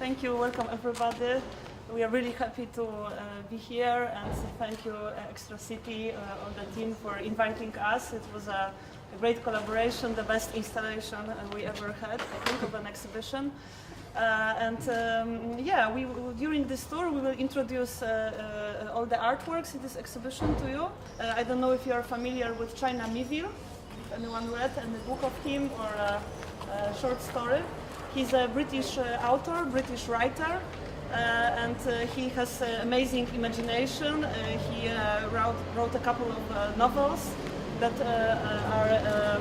Thank you. Welcome, everybody. We are really happy to be here, and thank you, Extra City, all the team, for inviting us. It was a great collaboration, the best installation we ever had, I think, of an exhibition. During this tour we will introduce all the artworks in this exhibition to you. I don't know if you are familiar with China Miéville. Anyone read any book of him or a short story? He's a British author, British writer, and he has amazing imagination. He wrote a couple of novels that are,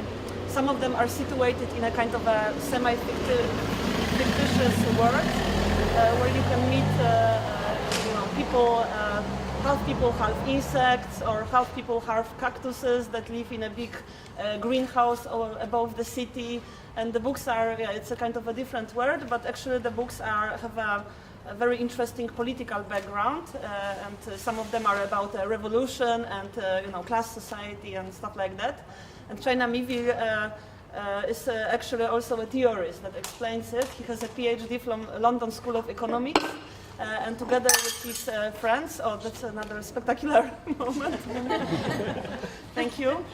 some of them are situated in a kind of a semi-fictitious world where you can meet people, half people, half insects, or half people, half cactuses that live in a big greenhouse above the city. And the books are, it's a kind of a different world, but actually the books have a very interesting political background, and some of them are about revolution and class society and stuff like that. And China Miéville is actually also a theorist that explains it. He has a PhD from London School of Economics, and together with his friends, oh, that's another spectacular moment. Thank you.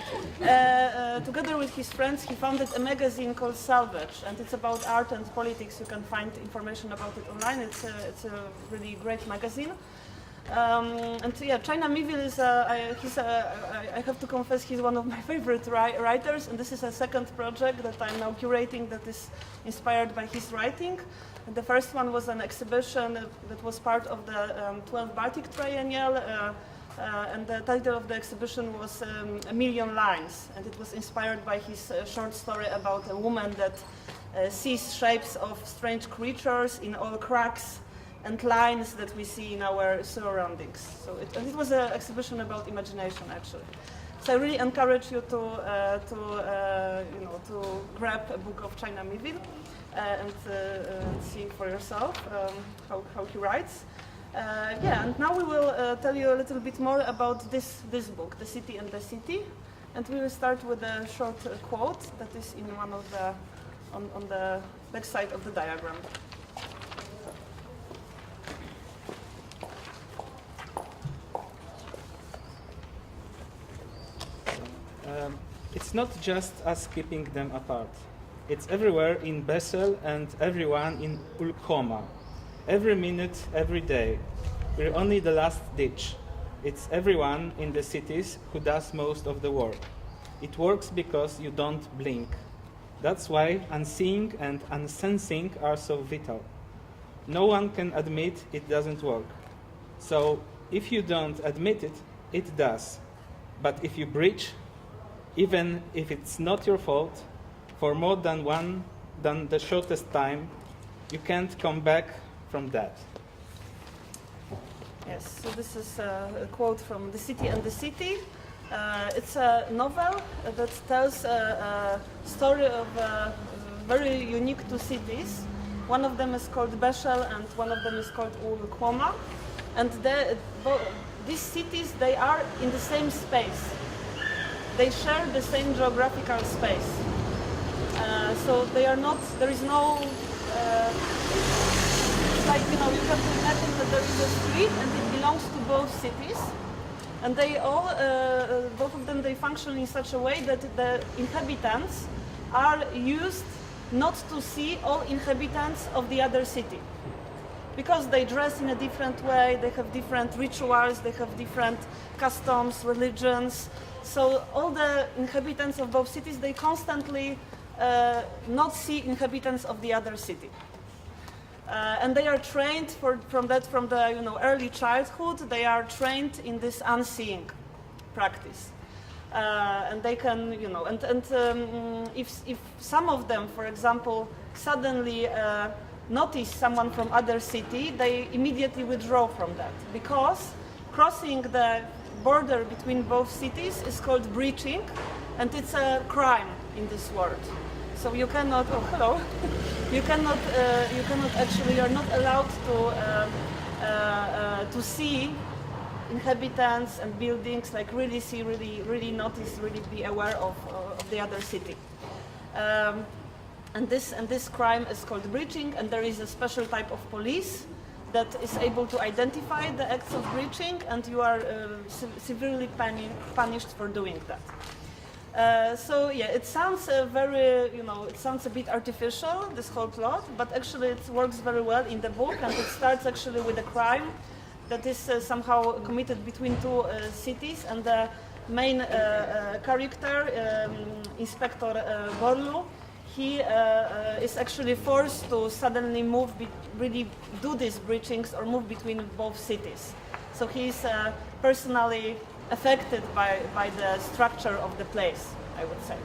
Together with his friends, he founded a magazine called Salvage, and it's about art and politics. You can find information about it online. It's a really great magazine. China Miéville is, I have to confess, he's one of my favorite writers, and this is a second project that I'm now curating that is inspired by his writing. And the first one was an exhibition that was part of the 12th Baltic Triennial, and the title of the exhibition was A Million Lines, and it was inspired by his short story about a woman that sees shapes of strange creatures in all cracks and lines that we see in our surroundings. So it was an exhibition about imagination, actually. So I really encourage you to grab a book of China Miéville and see for yourself how he writes. And now we will tell you a little bit more about this book, The City and the City, and we will start with a short quote that is in one of the on the back side of the diagram. It's not just us keeping them apart. It's everywhere in Besźel and everyone in Ul Qoma. Every minute, every day. We're only the last ditch. It's everyone in the cities who does most of the work. It works because you don't blink. That's why unseeing and unsensing are so vital. No one can admit it doesn't work. So if you don't admit it, it does. But if you breach, even if it's not your fault, for more than the shortest time, you can't come back from that. Yes, so this is a quote from The City and the City. It's a novel that tells a story of very unique two cities. One of them is called Besźel and one of them is called Ul Qoma. And these cities, they are in the same space. They share the same geographical space. So they are not, there is no, it's like, you have to imagine that there is a street and it belongs to both cities. And they all, both of them, they function in such a way that the inhabitants are used not to see all inhabitants of the other city. Because they dress in a different way, they have different rituals, they have different customs, religions. So all the inhabitants of both cities, they constantly not see inhabitants of the other city. And they are trained from the early childhood. They are trained in this unseeing practice, and they can if some of them, for example, suddenly notice someone from other city, they immediately withdraw from that, because crossing the border between both cities is called breaching, and it's a crime in this world. So you cannot. Oh, hello. You cannot actually. You're not allowed to see inhabitants and buildings. Like really see, really notice, really be aware of the other city. And this crime is called breaching, and there is a special type of police that is able to identify the acts of breaching, and you are severely punished for doing that. So yeah, it sounds it sounds a bit artificial, this whole plot, but actually it works very well in the book, and it starts actually with a crime that is somehow committed between two cities, and the main character, Inspector Borlu, he is actually forced to suddenly really do these breachings or move between both cities. So he's personally affected by the structure of the place, I would say.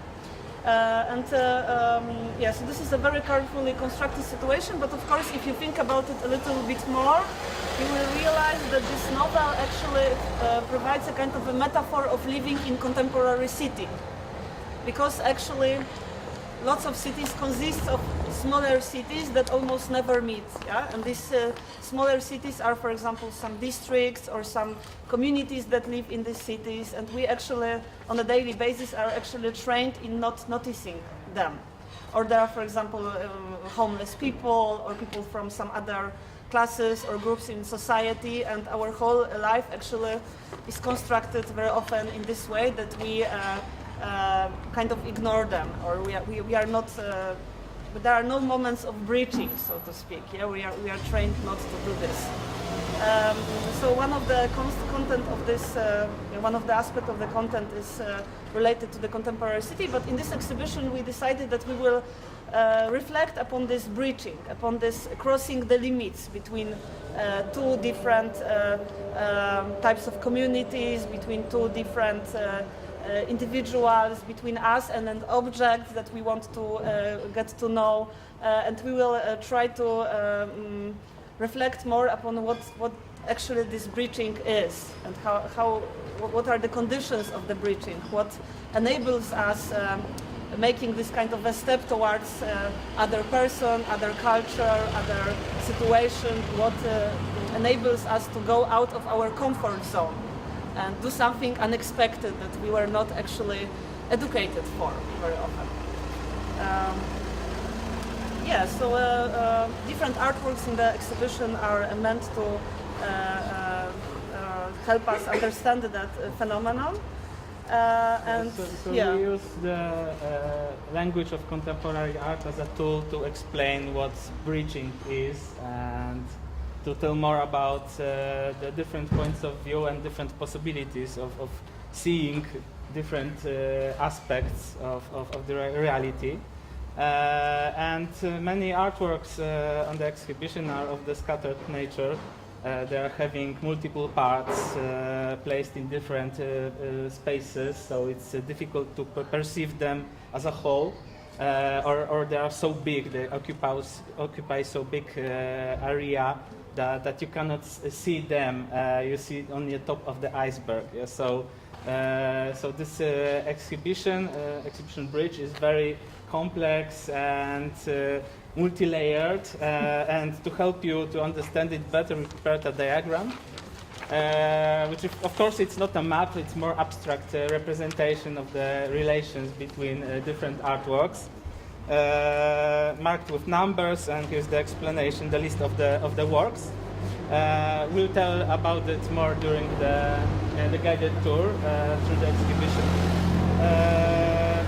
So this is a very carefully constructed situation, but of course if you think about it a little bit more, you will realize that this novel actually provides a kind of a metaphor of living in contemporary city. Because actually lots of cities consist of smaller cities that almost never meet, yeah? And these smaller cities are, for example, some districts or some communities that live in these cities, and we actually, on a daily basis, are actually trained in not noticing them. Or there are, for example, homeless people or people from some other classes or groups in society, and our whole life actually is constructed very often in this way that we kind of ignore them, or we are not. There are no moments of breaching, so to speak. Yeah, we are trained not to do this. So one of the content of this, one of the aspects of the content is related to the contemporary city. But in this exhibition, we decided that we will reflect upon this breaching, upon this crossing the limits between two different types of communities, between two different individuals, between us and an object that we want to get to know, and we will try to reflect more upon what actually this breaching is, and what are the conditions of the breaching, what enables us making this kind of a step towards other person, other culture, other situation, what enables us to go out of our comfort zone and do something unexpected that we were not actually educated for very often. Different artworks in the exhibition are meant to help us understand that phenomenon. We use the language of contemporary art as a tool to explain what breaching is and to tell more about the different points of view and different possibilities of seeing different aspects of the reality. Many artworks on the exhibition are of the scattered nature. They are having multiple parts placed in different spaces, so it's difficult to perceive them as a whole. Or they are so big, they occupy so big area that you cannot see them. You see only the top of the iceberg. Yeah? So this exhibition bridge is very complex and multi-layered, and to help you to understand it better, we prepared a diagram, which of course it's not a map, it's more abstract representation of the relations between different artworks, marked with numbers, and here's the explanation, the list of the works. We'll tell about it more during the guided tour through the exhibition.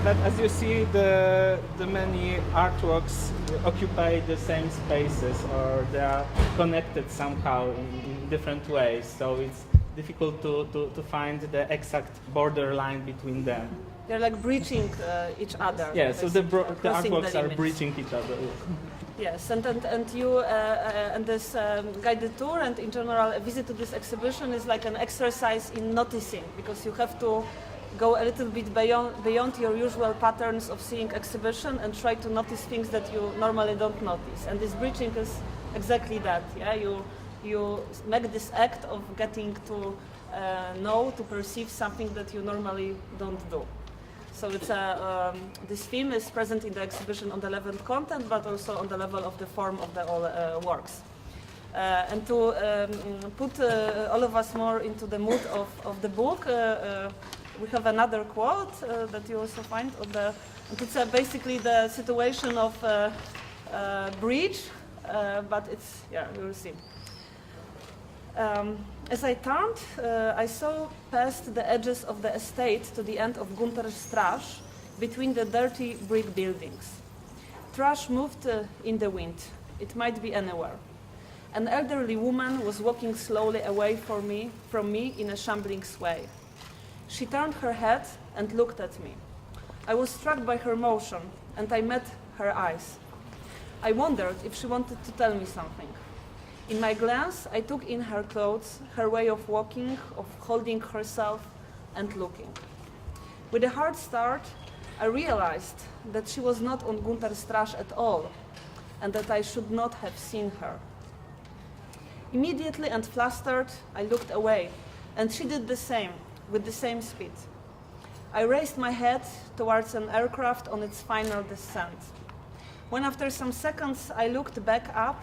But as you see, the many artworks occupy the same spaces, or they are connected somehow in different ways. So it's difficult to find the exact borderline between them. They're like breaching each other. Yeah, so the artworks are breaching each other. Yes, and you and this guided tour and in general a visit to this exhibition is like an exercise in noticing, because you have to go a little bit beyond your usual patterns of seeing exhibition and try to notice things that you normally don't notice. And this breaching is exactly that. Yeah, you make this act of getting to know, to perceive something that you normally don't do. So it's this theme is present in the exhibition on the level of content, but also on the level of the form of the all works. And to put all of us more into the mood of the book, we have another quote that you also find on the. It's basically the situation of breach, but it's you will see. As I turned, I saw past the edges of the estate to the end of Gunter's trash, between the dirty brick buildings. Trash moved in the wind. It might be anywhere. An elderly woman was walking slowly away from me in a shambling sway. She turned her head and looked at me. I was struck by her motion, and I met her eyes. I wondered if she wanted to tell me something. In my glance, I took in her clothes, her way of walking, of holding herself and looking. With a hard start, I realized that she was not on Gunter's trash at all, and that I should not have seen her. Immediately and flustered, I looked away, and she did the same, with the same speed. I raised my head towards an aircraft on its final descent. When after some seconds I looked back up,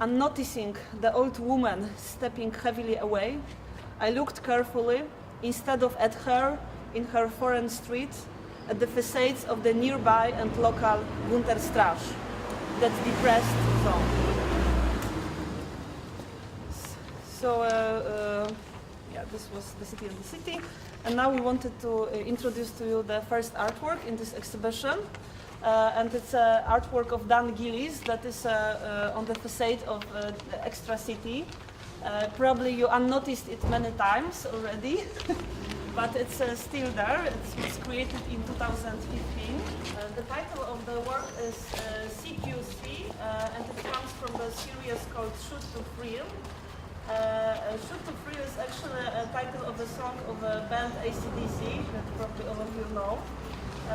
and noticing the old woman stepping heavily away, I looked carefully, instead of at her in her foreign street, at the facades of the nearby and local Gunter's trash, that depressed zone. So, this was the city and the city. And now we wanted to introduce to you the first artwork in this exhibition. And it's an artwork of Daan Gielis that is on the facade of the Extra City. Probably you unnoticed it many times already, but it's still there. It was created in 2015. The title of the work is CQC, and it comes from the series called Shoot to Thrill. Shoot to Thrill is actually a title of a song of a band AC/DC that probably all of you know. I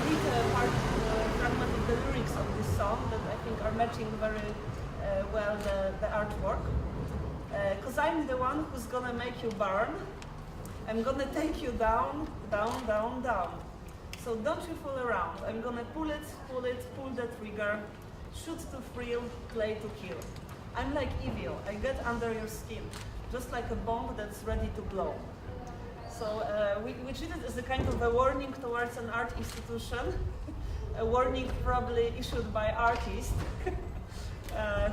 read a fragment of the lyrics of this song that I think are matching very well the artwork. Because I'm the one who's gonna make you burn. I'm gonna take you down, down, down, down. So don't you fool around. I'm gonna pull the trigger, shoot to thrill, play to kill. I'm like evil. I get under your skin, just like a bomb that's ready to blow. So we treat it as a kind of a warning towards an art institution, a warning probably issued by artist,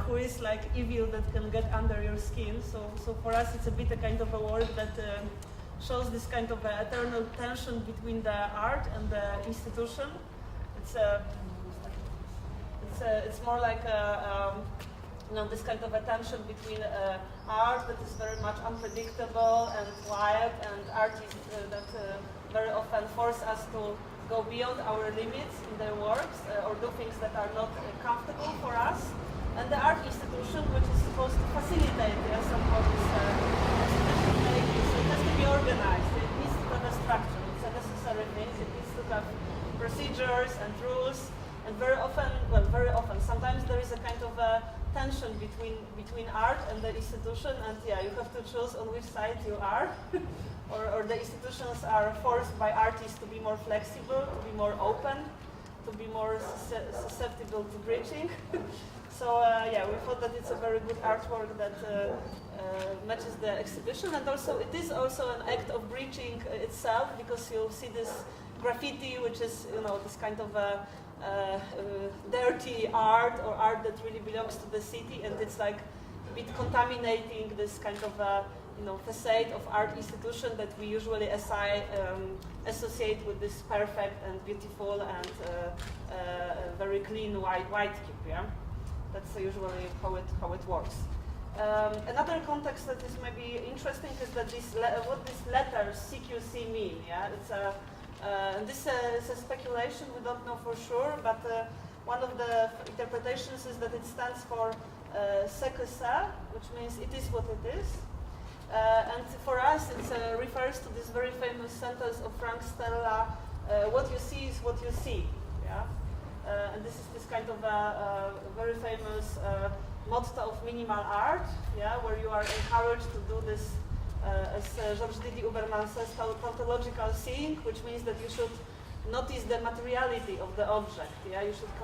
who is like evil that can get under your skin. So for us it's a bit a kind of a word that shows this kind of eternal tension between the art and the institution. It's more like this kind of a tension between art that is very much unpredictable and wild, and artists that very often force us to go beyond our limits in their works or do things that are not comfortable for us. And the art institution, which is supposed to facilitate somehow this it has to be organized. It needs to have a structure. It's a necessary thing. It needs to have procedures and rules. And very often, sometimes there is a kind of a tension between art and the institution, and you have to choose on which side you are. or the institutions are forced by artists to be more flexible, to be more open, to be more susceptible to breaching. So we thought that it's a very good artwork that matches the exhibition, and also it is also an act of breaching itself, because you see this graffiti, which is this kind of dirty art, or art that really belongs to the city, and it's like a bit contaminating this kind of facade of art institution that we usually associate with this perfect and beautiful and very clean white cube. Yeah, that's usually how it works. Another context that is maybe interesting is that what these letters CQC mean. Yeah, it's this is a speculation. We don't know for sure, but one of the interpretations is that it stands for "ce que c'est," which means it is what it is. And for us, it refers to this very famous sentence of Frank Stella: "What you see is what you see." Yeah, and this is this kind of a very famous motto of minimal art. Yeah, where you are encouraged to do this, as Georges Didi Uberman says, tautological seeing, which means that you should notice the materiality of the object. Yeah, you should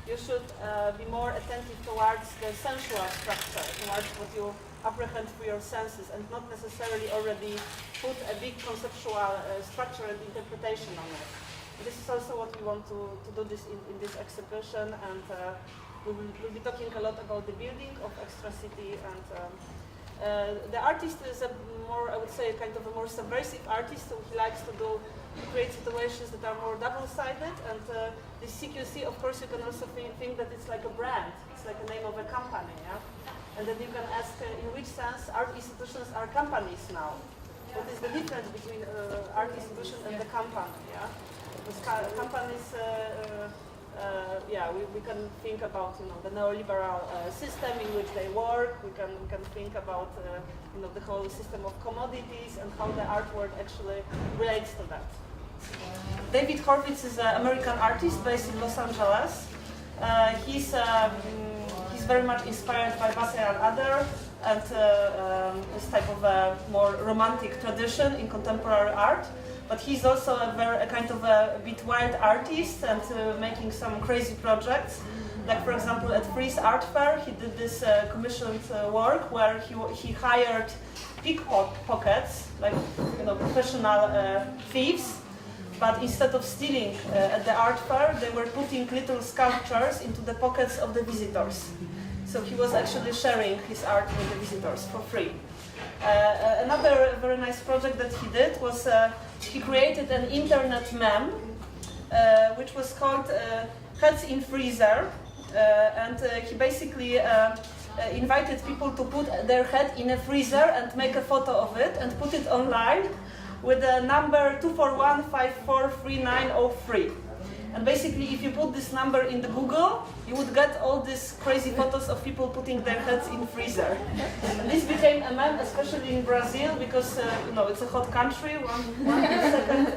you should be more attentive towards the sensual structure, towards what you apprehend through your senses, and not necessarily already put a big conceptual structure and interpretation on it. This is also what we want to do this in this exhibition, and we'll be talking a lot about the building of Extra City, and the artist is a more, I would say, kind of a more subversive artist, so he likes to create situations that are more double-sided, and this CQC, of course, you can also think that it's like a brand, it's like the name of a company, yeah? And then you can ask in which sense art institutions are companies now. What is the difference between art institution and the company, yeah? Because companies, we can think about the neoliberal system in which they work. We can think about the whole system of commodities and how the art world actually relates to that. David Horvitz is an American artist based in Los Angeles. He's very much inspired by Besźel and adhere and this type of a more romantic tradition in contemporary art. But he's also a kind of a bit wild artist and making some crazy projects. Like, for example, at Frieze Art Fair, he did this commissioned work where he hired pickpockets, like professional thieves. But instead of stealing at the art fair, they were putting little sculptures into the pockets of the visitors. So he was actually sharing his art with the visitors for free. Another very nice project that he did was he created an internet meme, which was called Heads in Freezer, and he basically invited people to put their head in a freezer and make a photo of it and put it online with the number 241543903. And basically, if you put this number in the Google, you would get all these crazy photos of people putting their heads in freezer. And this became a meme, especially in Brazil, because it's a hot country. One second,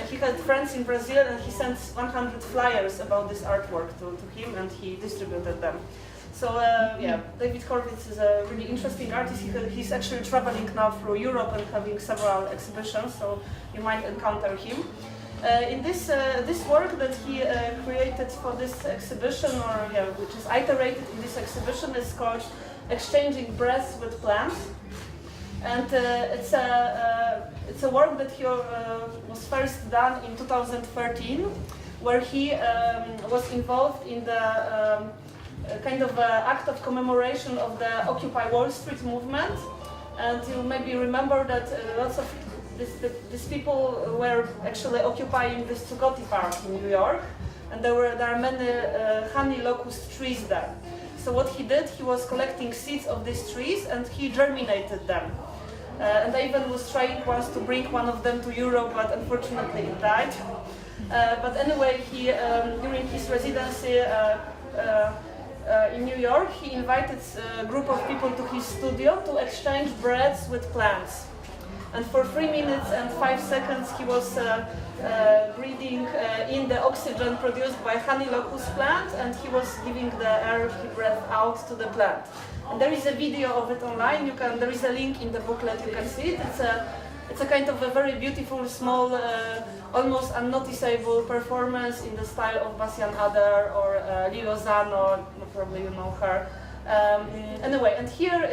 he had friends in Brazil, and he sent 100 flyers about this artwork to him, and he distributed them. So David Horvitz is a really interesting artist. He's actually traveling now through Europe and having several exhibitions, so you might encounter him. In this work that he created for this exhibition, which is iterated in this exhibition, is called Exchanging Breaths with Plants, and it's a work that he was first done in 2013, where he was involved in the kind of act of commemoration of the Occupy Wall Street movement, and you maybe remember that lots of these people were actually occupying the Zuccotti Park in New York, and there are many honey locust trees there. So what he did, he was collecting seeds of these trees and he germinated them. And I even was trying once to bring one of them to Europe, but unfortunately it died. But anyway, he during his residency in New York, he invited a group of people to his studio to exchange breaths with plants. And for 3 minutes and 5 seconds, he was breathing in the oxygen produced by honey locust plant, and he was giving the air he breathed out to the plant. And there is a video of it online. There is a link in the booklet. You can see it. It's a kind of a very beautiful, small, almost unnoticeable performance in the style of Besźel and adhere or Lilo Zano. Probably you know her. Anyway, and here.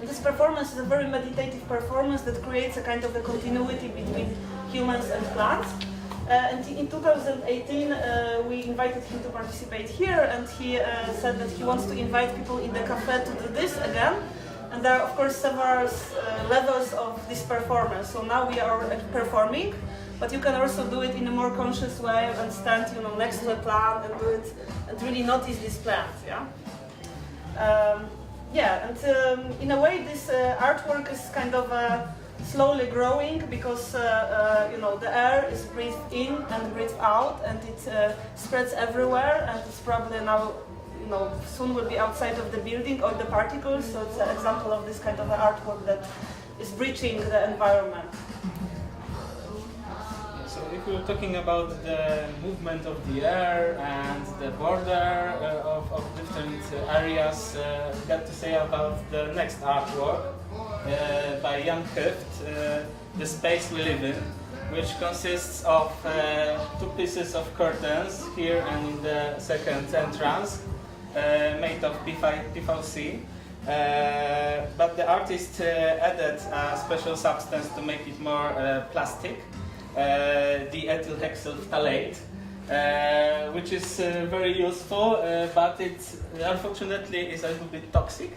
This performance is a very meditative performance that creates a kind of a continuity between humans and plants. And in 2018, we invited him to participate here, and he said that he wants to invite people in the cafe to do this again. And there are, of course, several levels of this performance. So now we are performing, but you can also do it in a more conscious way and stand, next to a plant and do it and really notice this plant. In a way, this artwork is kind of slowly growing because the air is breathed in and breathed out, and it spreads everywhere, and it's probably now soon will be outside of the building or the particles. So it's an example of this kind of artwork that is breaching the environment. So if we're talking about the movement of the air and the border of different areas, we got to say about the next artwork by Jan Hoeft, The Space We Live In. which consists of 2 pieces of curtains here and in the second entrance, made of PVC. But the artist added a special substance to make it more plastic, the ethyl hexyl phthalate, which is very useful, but it unfortunately is a little bit toxic.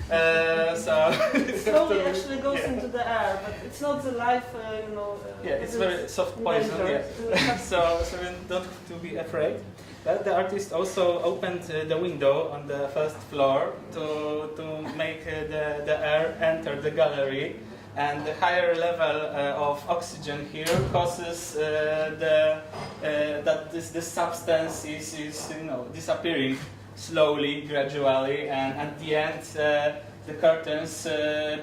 So it slowly actually goes into the air, but it's not the life, yeah, it's very soft poison. Yeah. so you don't have to be afraid. But the artist also opened the window on the first floor to make the air enter the gallery, and the higher level of oxygen here causes that this substance is disappearing slowly, gradually, and at the end the curtains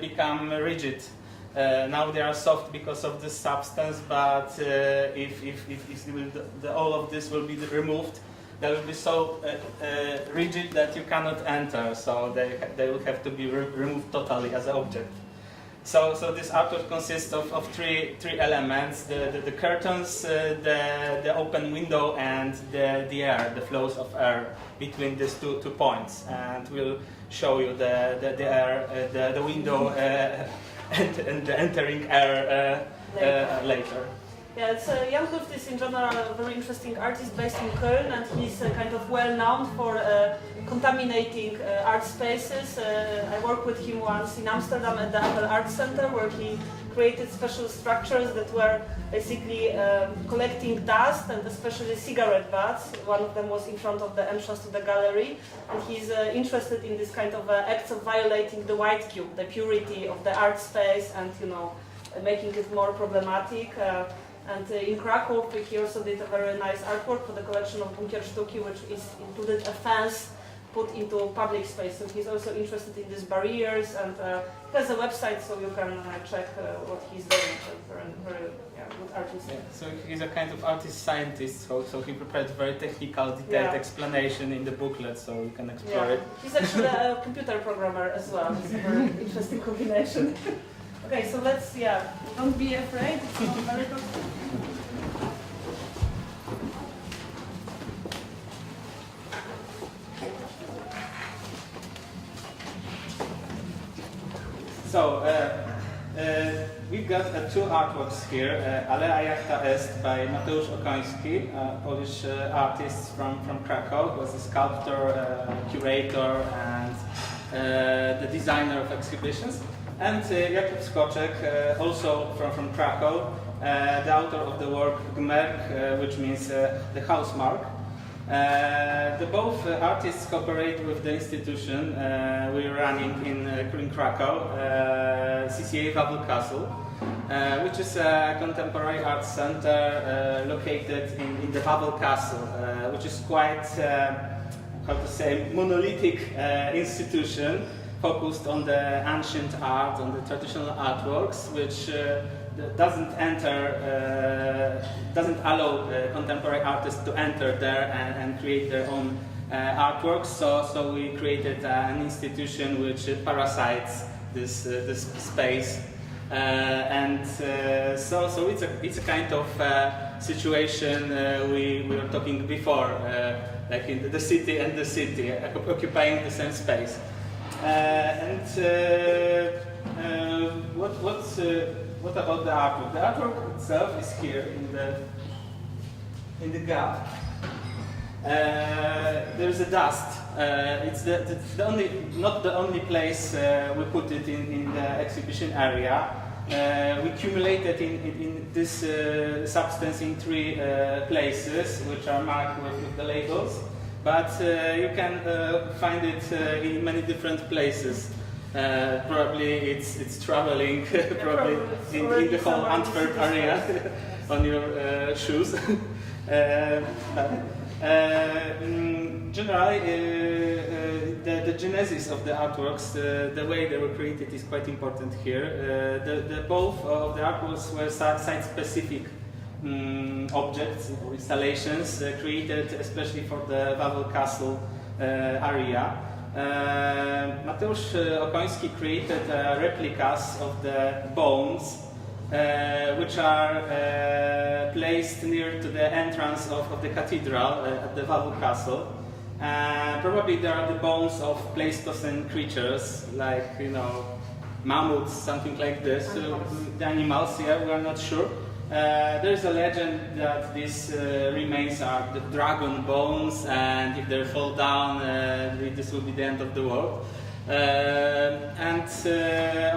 become rigid. Now they are soft because of this substance, but if all of this will be removed, they will be so rigid that you cannot enter. So they will have to be removed totally as an object. So this artwork consists of three elements: the curtains, the open window, and the air, the flows of air between these two points. And we'll show you the air, the window, and the entering air later. Yeah, Jan Hoeft is in general a very interesting artist based in Köln, and he's kind of well known for contaminating art spaces. I worked with him once in Amsterdam at the Apple Art Center, where he created special structures that were basically collecting dust, and especially cigarette butts. One of them was in front of the entrance to the gallery, and he's interested in this kind of acts of violating the white cube, the purity of the art space, and making it more problematic. And in Krakow, he also did a very nice artwork for the collection of Bunkersztuki, which included a fence put into public space. So he's also interested in these barriers, and he has a website, so you can check what he's doing. Very good artist. Yeah, so he's a kind of artist-scientist, so he prepared very technical, detailed explanation in the booklet, so you can explore it. He's actually a computer programmer as well. It's a very interesting combination. Okay, so let's, don't be afraid, it's not very toxic. So, we've got 2 artworks here. Alea Jachta Est by Mateusz Okoński, a Polish artist from Krakow. He was a sculptor, curator, and the designer of exhibitions. And Jakub Skoczek, also from Krakow, the author of the work Gmerk, which means the house mark. The both artists cooperate with the institution we're running in Krakow, CCA Wawel Castle, which is a contemporary art center located in the Wawel Castle, which is quite, monolithic institution, focused on the ancient art, on the traditional artworks, which doesn't allow contemporary artists to enter there and create their own artworks. So we created an institution which parasites this space, so it's a kind of situation we were talking before, like in the city and the city occupying the same space. What about the artwork? The artwork itself is here in the gap. There's a dust. It's the only, not the only place we put it in the exhibition area. We accumulated in this substance in 3 places, which are marked with the labels. But you can find it in many different places. Probably it's traveling probably in the whole Antwerp area on your shoes. Generally, the genesis of the artworks, the way they were created, is quite important here. Both of the artworks were site-specific objects or installations created especially for the Wawel Castle area. Mateusz Okoński created replicas of the bones which are placed near to the entrance of the cathedral at the Wawel castle. Probably there are the bones of Pleistocene creatures, like, you know, mammoths, something like this. The animals, yeah, we are not sure. There is a legend that these remains are the dragon bones, and if they fall down, this will be the end of the world.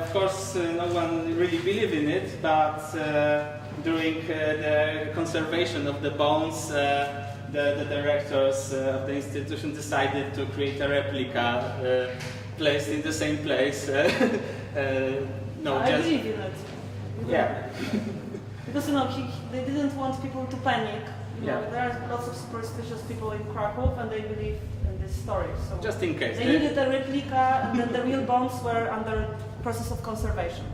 Of course, no one really believed in it, but during the conservation of the bones, the directors of the institution decided to create a replica placed in the same place. I believe in it. Yeah. Because, you know, they didn't want people to panic. You know, Yeah. there are lots of superstitious people in Krakow, and they believe in this story. So just in case. they needed a replica, and then the real bones were under process of conservation.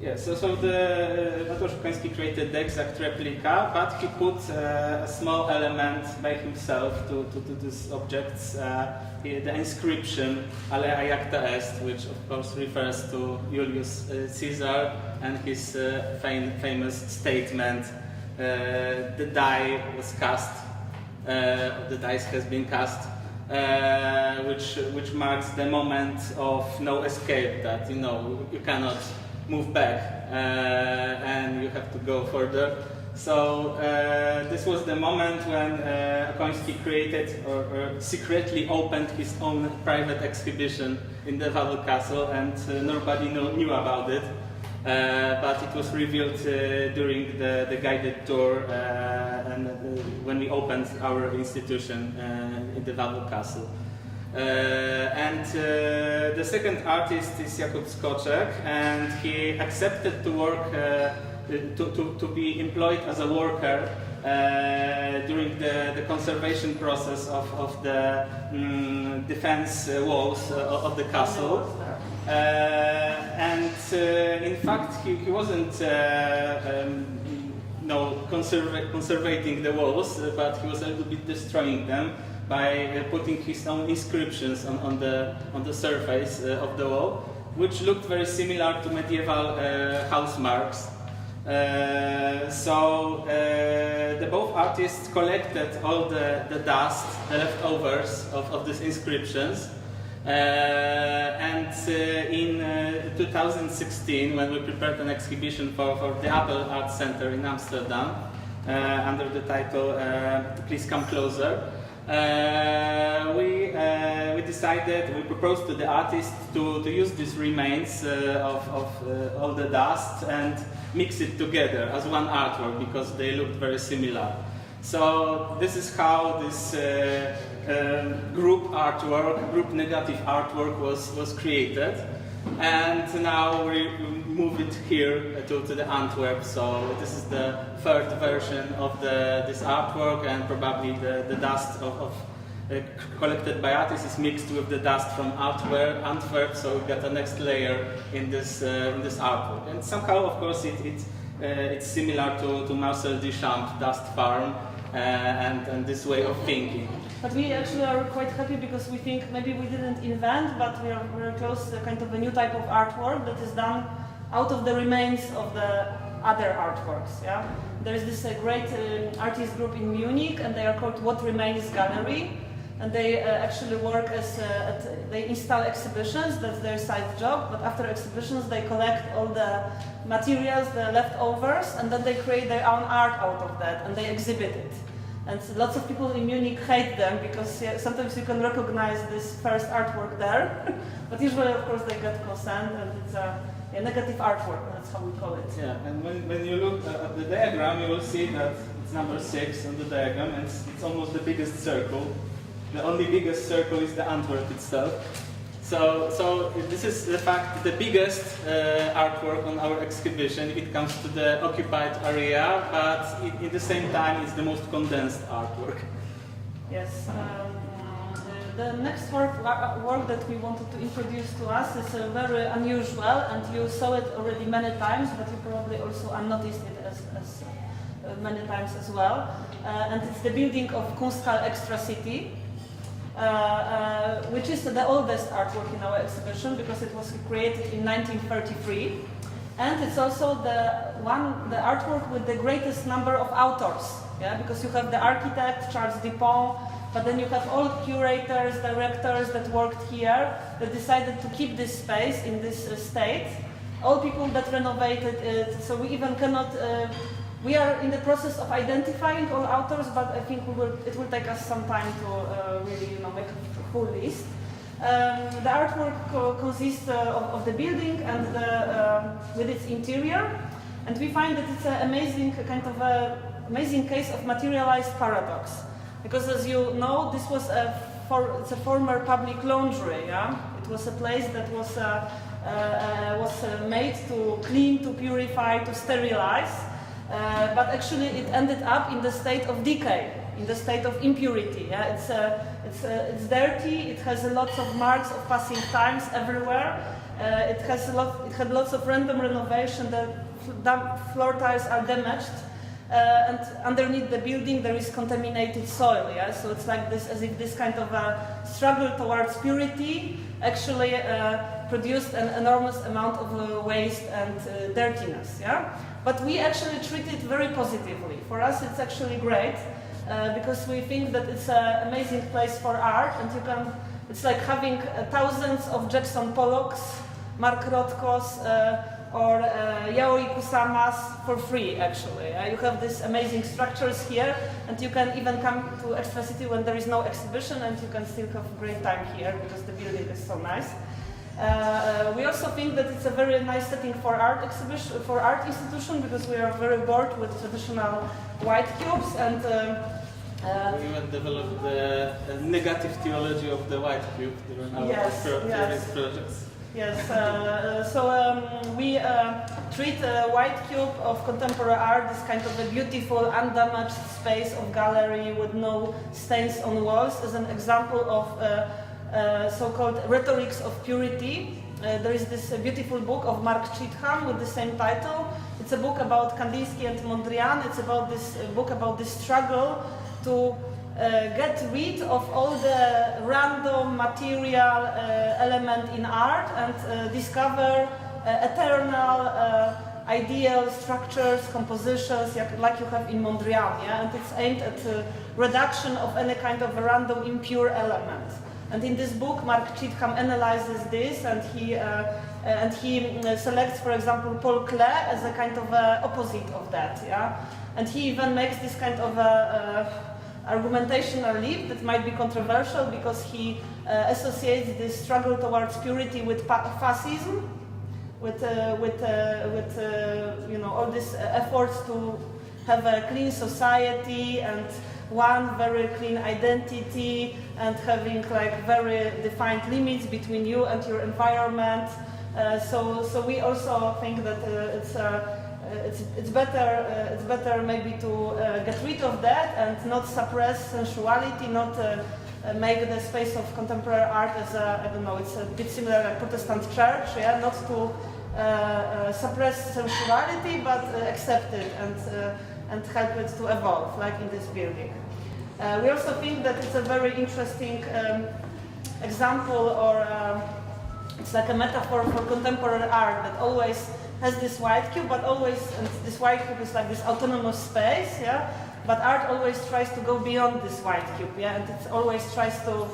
Yeah, so the Mateusz Okoński created the exact replica, but he put a small element by himself to these objects, the inscription "Alea iacta est," which of course refers to Julius Caesar and his famous statement, "The die was cast, the dice has been cast," which marks the moment of no escape. That, you know, you cannot move back and you have to go further. So this was the moment when Okoński created or secretly opened his own private exhibition in the Wawel castle, and nobody knew about it. But it was revealed during the guided tour and when we opened our institution in the Wawel castle. The second artist is Jakub Skoczek, and he accepted to work, to be employed as a worker during the conservation process of the defense walls of the castle. In fact, he wasn't conservating the walls, but he was a little bit destroying them by putting his own inscriptions on the surface of the wall, which looked very similar to medieval house marks. Both artists collected all the dust, the leftovers of these inscriptions. In 2016, when we prepared an exhibition for the Apple Art Center in Amsterdam, under the title "Please Come Closer," we decided, we proposed to the artist to use these remains of all the dust and mix it together as one artwork, because they looked very similar. So this is how this group negative artwork was created, and now we move it here to the Antwerp. So this is the third version of this artwork, and probably the dust of collected by artists is mixed with the dust from Antwerp. So we got the next layer in this artwork, and somehow, of course, it's similar to Marcel Duchamp dust farm and this way of thinking. But we actually are quite happy, because we think maybe we didn't invent, but we are very close to kind of a new type of artwork that is done out of the remains of the other artworks. Yeah, there is this great artist group in Munich, and they are called What Remains Gallery, and they actually work as they install exhibitions. That's their side job. But after exhibitions, they collect all the materials, the leftovers, and then they create their own art out of that, and they exhibit it. And so lots of people in Munich hate them, because sometimes you can recognize this first artwork there, but usually, of course, they get consent, and it's a negative artwork. That's how we call it. Yeah, and when you look at the diagram, you will see that it's number 6 on the diagram, and it's almost the biggest circle. The only biggest circle is the Antwerp itself. So this is the biggest artwork on our exhibition if it comes to the occupied area, but at the same time it's the most condensed artwork. Yes. The next work that we wanted to introduce to us is very unusual, and you saw it already many times, but you probably also unnoticed it as many times as well. And it's the building of Kunsthal Extra City. Which is the oldest artwork in our exhibition, because it was created in 1933. And it's also the artwork with the greatest number of authors, yeah, because you have the architect, Charles Dupont, but then you have all curators, directors that worked here that decided to keep this space in this state. All people that renovated it, so we even cannot, we are in the process of identifying all authors, but I think it will take us some time to really make a full list. The artwork consists of the building and with its interior, and we find that it's an amazing amazing case of materialized paradox. Because as you know, this was it's a former public laundry. Yeah, it was a place that was made to clean, to purify, to sterilize, but actually it ended up in the state of decay, in the state of impurity. Yeah, it's dirty. It has lots of marks of passing times everywhere. It had lots of random renovation. The floor tiles are damaged. And underneath the building there is contaminated soil, yeah? So it's like this, as if this kind of struggle towards purity actually produced an enormous amount of waste and dirtiness, yeah? But we actually treat it very positively. For us it's actually great, because we think that it's an amazing place for art, and it's like having thousands of Jackson Pollocks, Mark Rothkos, or Yaoi Kusamas for free, actually. You have these amazing structures here, and you can even come to Extra City when there is no exhibition, and you can still have a great time here because the building is so nice. We also think that it's a very nice setting for art exhibition, for art institution, because we are very bored with traditional white cubes, and we even developed the negative theology of the white cube during our projects. Yes, we treat a white cube of contemporary art, this kind of a beautiful, undamaged space of gallery with no stains on walls, as an example of so-called rhetorics of purity. There is this beautiful book of Mark Cheatham with the same title. It's a book about Kandinsky and Mondrian. It's about this book about this struggle to get rid of all the random material element in art and discover eternal ideal structures, compositions like you have in Mondrian, yeah? And it's aimed at reduction of any kind of random impure element. And in this book, Mark Cheatham analyzes this, and he selects, for example, Paul Klee as a kind of opposite of that, yeah? And he even makes this kind of argumentational leap that might be controversial, because he associates this struggle towards purity with fascism, with all these efforts to have a clean society and one very clean identity, and having like very defined limits between you and your environment. So we also think that it's better maybe to get rid of that and not suppress sensuality, not make the space of contemporary art as I don't know, it's a bit similar like Protestant church, yeah, not to suppress sensuality, but accept it and help it to evolve, like in this building. We also think that it's a very interesting example, or it's like a metaphor for contemporary art that always has this white cube, but always, and this white cube is like this autonomous space, yeah. But art always tries to go beyond this white cube, yeah, and it always tries to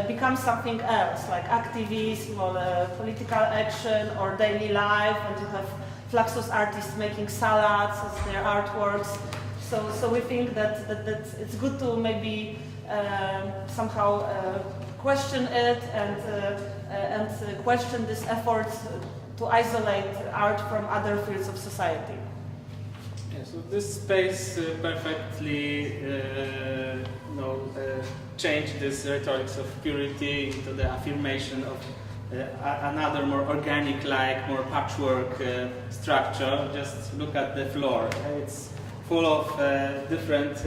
become something else, like activism or political action or daily life. And you have Fluxus artists making salads as their artworks. So we think that it's good to maybe somehow question it and question this effort to isolate art from other fields of society. Yeah, so this space perfectly changed this rhetorics of purity into the affirmation of another more organic-like, more patchwork structure. Just look at the floor. It's full of different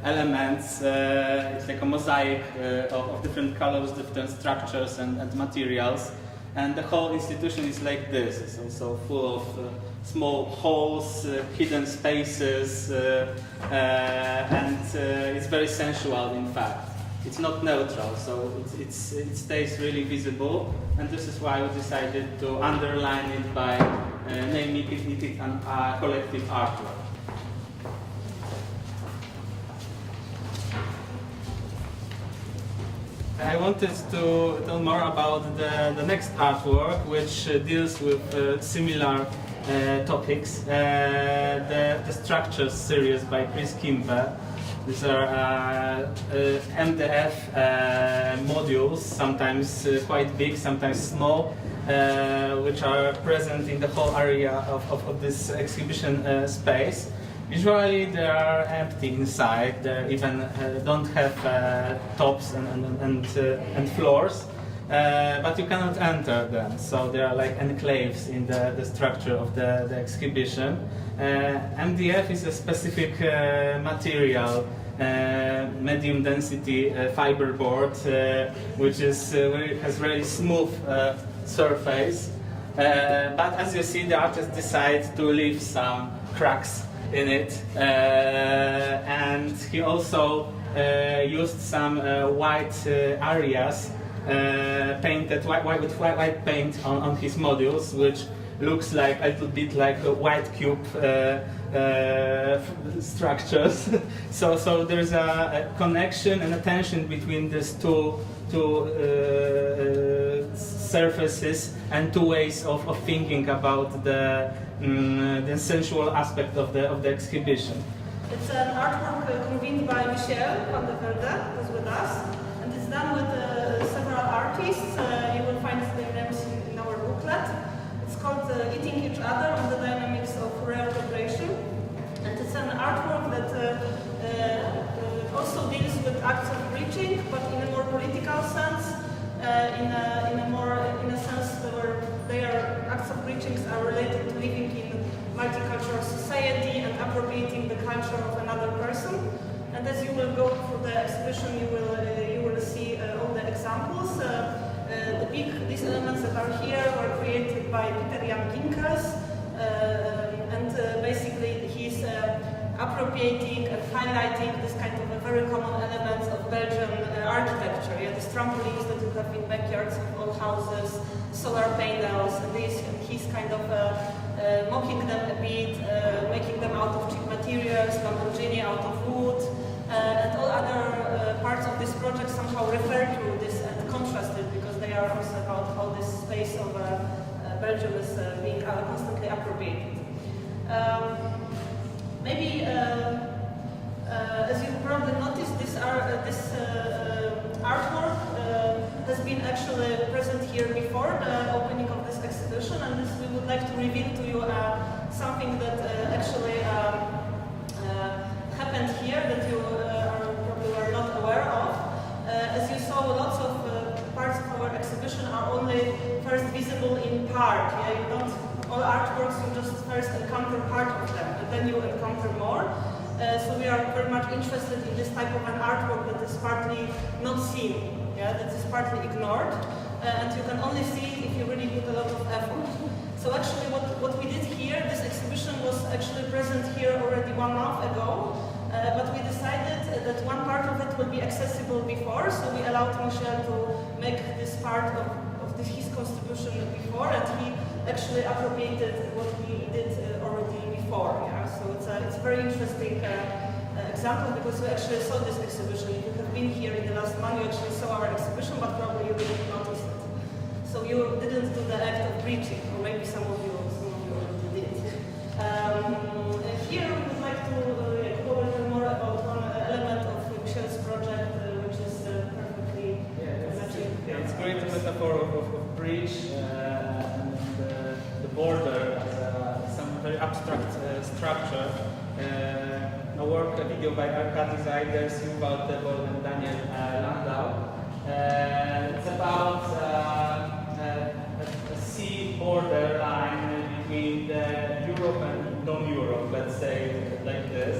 elements. It's like a mosaic of different colors, different structures and materials. And the whole institution is like this. It's also full of small holes, hidden spaces, and it's very sensual, in fact. it's not neutral, so it stays really visible, and this is why we decided to underline it by naming it a collective artwork. I wanted to tell more about the next artwork, which deals with similar topics. The Structures series by Katrin Kamrau. These are MDF modules, sometimes quite big, sometimes small, which are present in the whole area of this exhibition space. Usually they are empty inside. They even don't have tops and floors, but you cannot enter them. So they are like enclaves in the structure of the exhibition. MDF is a specific material, medium density fiberboard, which has very smooth surface. But as you see, the artist decides to leave some cracks in it, and he also used some white areas painted with white paint on his modules, which looks like a little bit like a white cube structures. so there's a connection and a tension between these two surfaces and two ways of thinking about the sensual aspect of the exhibition. It's an artwork convened by Michiel Vandevelde, who's with us, and it's done with several artists. You will find their names in our booklet. It's called Eating Each Other on the Dynamics of Rare Vibration, and it's an artwork that also deals with acts of breaching, but in a more political sense, in a sense where their acts of breachings are related to living in multicultural society and appropriating the culture of another person. And as you will go through the exhibition, you will see all the examples. These elements that are here were created by Daan Gielis, and basically he's appropriating and highlighting this kind of a very common elements of Belgian architecture. Yeah, these trampolines that you have in backyards of all houses, solar panels, and he's kind of mocking them a bit, making them out of cheap materials, Lamborghini out of wood, and all other parts of this project somehow refer to this and contrast it, because they are also about how this space of Belgium is being constantly appropriated. Maybe, as you probably noticed, this artwork has been actually present here before the opening of this exhibition, and we would like to reveal to you something that actually happened here that you probably were not aware of. As you saw, lots of parts of our exhibition are only first visible in part. Yeah, you don't. All artworks, you just first encounter part of them, and then you encounter more. So we are very much interested in this type of an artwork that is partly not seen, yeah, that is partly ignored, and you can only see if you really put a lot of effort. So actually what we did here, this exhibition was actually present here already 1 month ago, but we decided that one part of it will be accessible before, so we allowed Michiel to make this part of his contribution before, and he actually appropriated what we did already before. Yeah? So it's a very interesting example, because we actually saw this exhibition. If you have been here in the last month, you actually saw our exhibition, but probably you didn't notice it. So you didn't do the act of breaching, or maybe some of you already did. Here we would like to go a little more about one element of Michiel's project, which is perfectly matching. Yeah, it's a great metaphor of breach and the border as some very abstract structure. A video by arcade designers Jakub Skoczek and Daniel Landau. It's about a sea border line between Europe and non-Europe, let's say like this.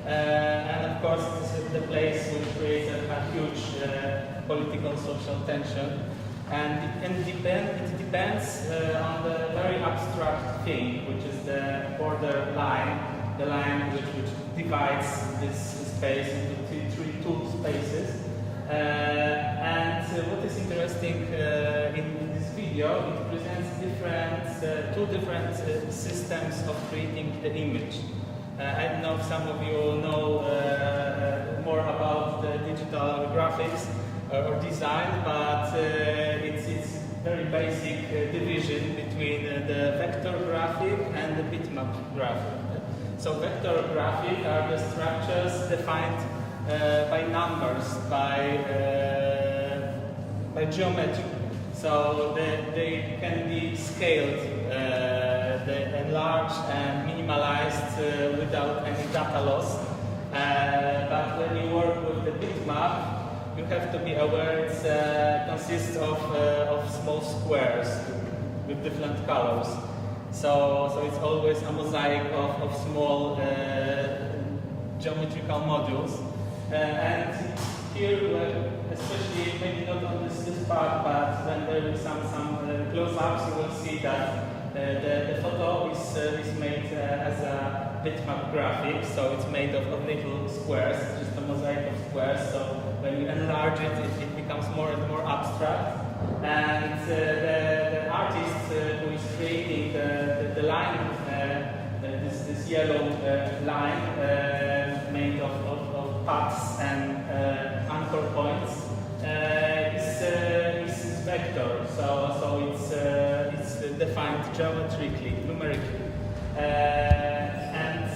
And of course, this is the place which creates a huge political and social tension. And it depends on the very abstract thing, which is the border line, the line which divides this space into two spaces. And what is interesting in this video, it presents two different systems of creating the image. I don't know if some of you know more about the digital graphics or design, but it's very basic division between the vector graphic and the bitmap graphic. So vector graphic are the structures defined by numbers, by geometry. So they can be scaled, enlarged and minimalized without any data loss. But when you work with the bitmap, you have to be aware it consists of small squares with different colors. So it's always a mosaic of small geometrical modules. And here, especially maybe not on this part, but when there is some close-ups, you will see that the photo is made as a bitmap graphic. So it's made of little squares, just a mosaic of squares. So when you enlarge it, it becomes more and more abstract. And the artist who is creating the line, this yellow line made of paths and anchor points, is vector. So it's defined geometrically, numerically. And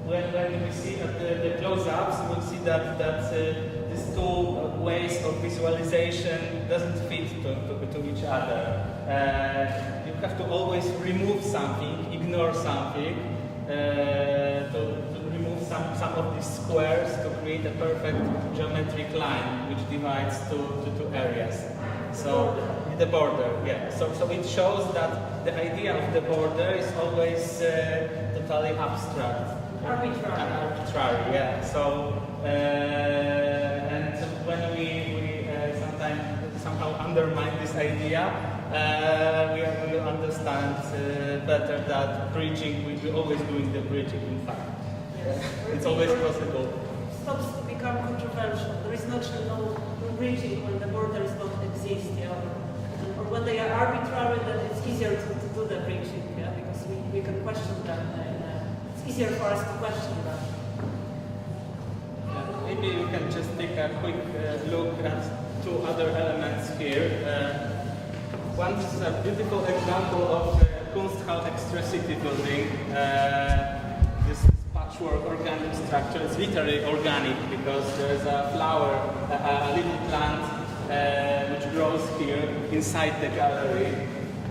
when we see at the close-ups, we'll see that these two ways of visualization doesn't fit to each other. You have to always remove something, ignore something, to remove some of these squares to create a perfect geometric line which divides two areas. So the border, yeah. So it shows that the idea of the border is always totally abstract. Arbitrary, yeah. So and when we somehow undermine this idea, we will understand better that bridging, we're always doing the bridging, in fact. Yes. It's always possible. It stops to become controversial. There is actually no bridging when the borders don't exist, yeah? Or when they are arbitrary, then it's easier to do the bridging, yeah? Because we can question them. It's easier for us to question them. Maybe we can just take a quick look at two other elements here. One is a beautiful example of the Kunsthalle Extra City building. This patchwork organic structure is literally organic because there is a flower, a little plant which grows here inside the gallery.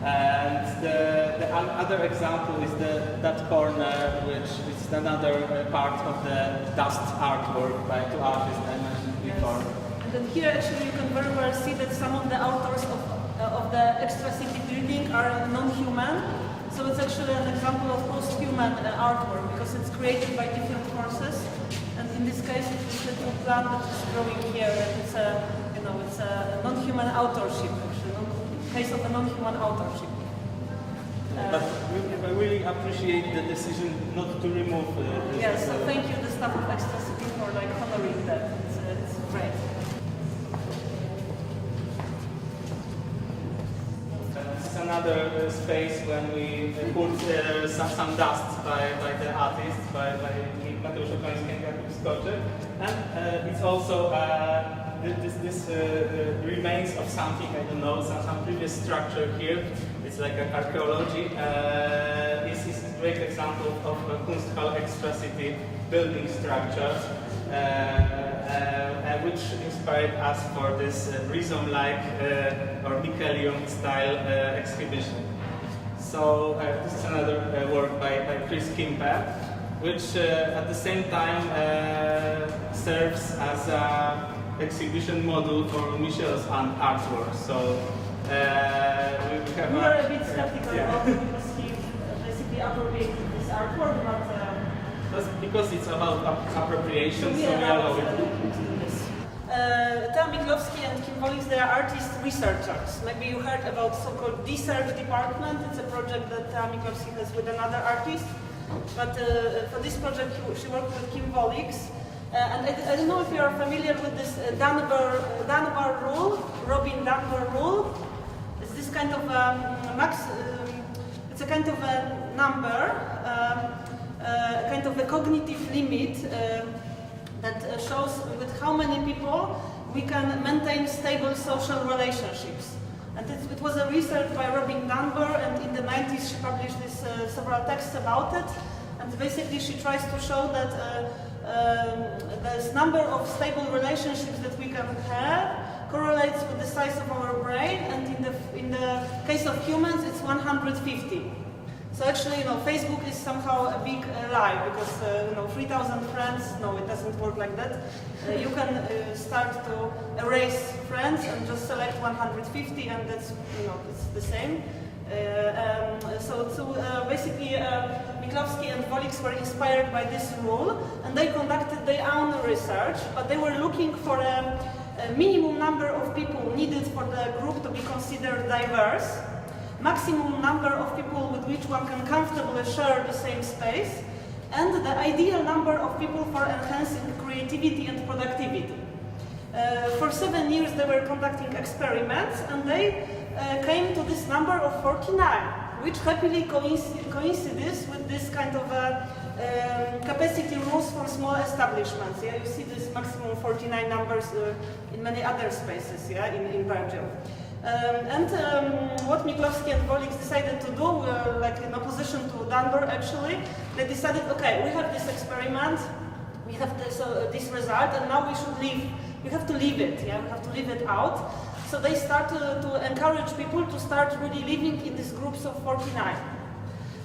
And the other example is that corner, which is another part of the dust artwork by two artists I mentioned before. Yes. And then here actually you can very well see that some of the authors of the Extra City building are non-human. So it's actually an example of post-human artwork because it's created by different forces. And in this case, it's a little plant that is growing here. And it's a non-human authorship actually. Case of a non-human authorship. But I really appreciate the decision not to remove this. Yes, so thank you, the staff of Extra City, for honoring that. It's great. This is another space when we put some dust by the artists, by Mateusz Okoński and Jakub Skoczek, and it's also this remains of something, I don't know, some previous structure here. It's like an archaeology. This is a great example of a Kunsthalle Extra City building structure, which inspired us for this rhizome-like or mycelium style exhibition. So this is another work by Chris Kimpe, which at the same time serves as a exhibition model for Michel's artwork. So we have We're a bit skeptical about it because he basically appropriated this artwork, but because it's about appropriation, so we allow it. Thea Miklowski and Kim Woliks, they are artist researchers. Maybe you heard about so-called research department. It's a project that Thea Miklowski has with another artist. But for this project, she worked with Kim Woliks. And I don't know if you are familiar with this Dunbar rule, Robin Dunbar rule. It's this kind of it's a kind of a number, kind of a cognitive limit that shows with how many people we can maintain stable social relationships. And it was a research by Robin Dunbar, and in the 90s she published several texts about it. And basically she tries to show that this number of stable relationships that we can have correlates with the size of our brain, and in the case of humans it's 150. So actually, Facebook is somehow a big lie, because 3,000 friends, no, it doesn't work like that. You can start to erase friends and just select 150, and that's, it's the same. Basically, Miklowski and Woliks were inspired by this rule, and they conducted their own research, but they were looking for a minimum number of people needed for the group to be considered diverse, maximum number of people with which one can comfortably share the same space, and the ideal number of people for enhancing creativity and productivity. For 7 years they were conducting experiments, and they came to this number of 49, which happily coincides with this kind of capacity rules for small establishments. Yeah, you see this maximum 49 numbers in many other spaces, yeah, in Belgium. What Miklowski and Woliks decided to do, like in opposition to Dunbar actually, they decided, okay, we have this experiment, we have this result, and now we have to leave it, yeah, we have to leave it out. So they started to encourage people to start really living in these groups of 49.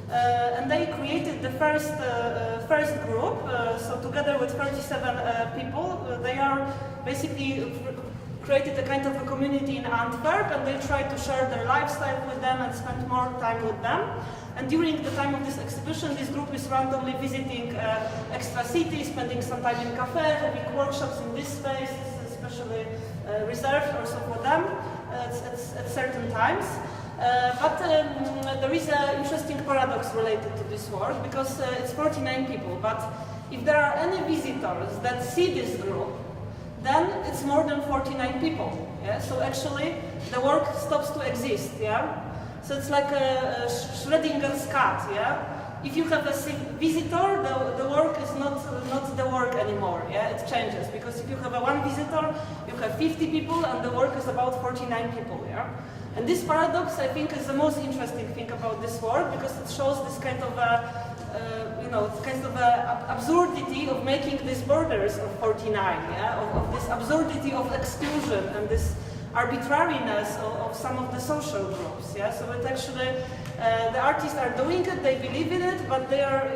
And they created the first group, so together with 37 people, they are basically created a kind of a community in Antwerp, and they tried to share their lifestyle with them and spend more time with them. And during the time of this exhibition, this group is randomly visiting extra cities, spending some time in cafe, having workshops in this space, especially reserved also for them at certain times. But there is an interesting paradox related to this work, because it's 49 people, but if there are any visitors that see this group, then it's more than 49 people. Yeah? So actually the work stops to exist. Yeah? So it's like a Schrödinger's cat. Yeah? If you have a visitor, the work is not the work anymore. Yeah? It changes, because if you have one visitor, you have 50 people, and the work is about 49 people. Yeah? And this paradox, I think, is the most interesting thing about this work, because it shows this kind of absurdity of making these borders of 49, yeah? of this absurdity of exclusion and this arbitrariness of some of the social groups. Yeah? So it actually, the artists are doing it, they believe in it, but they are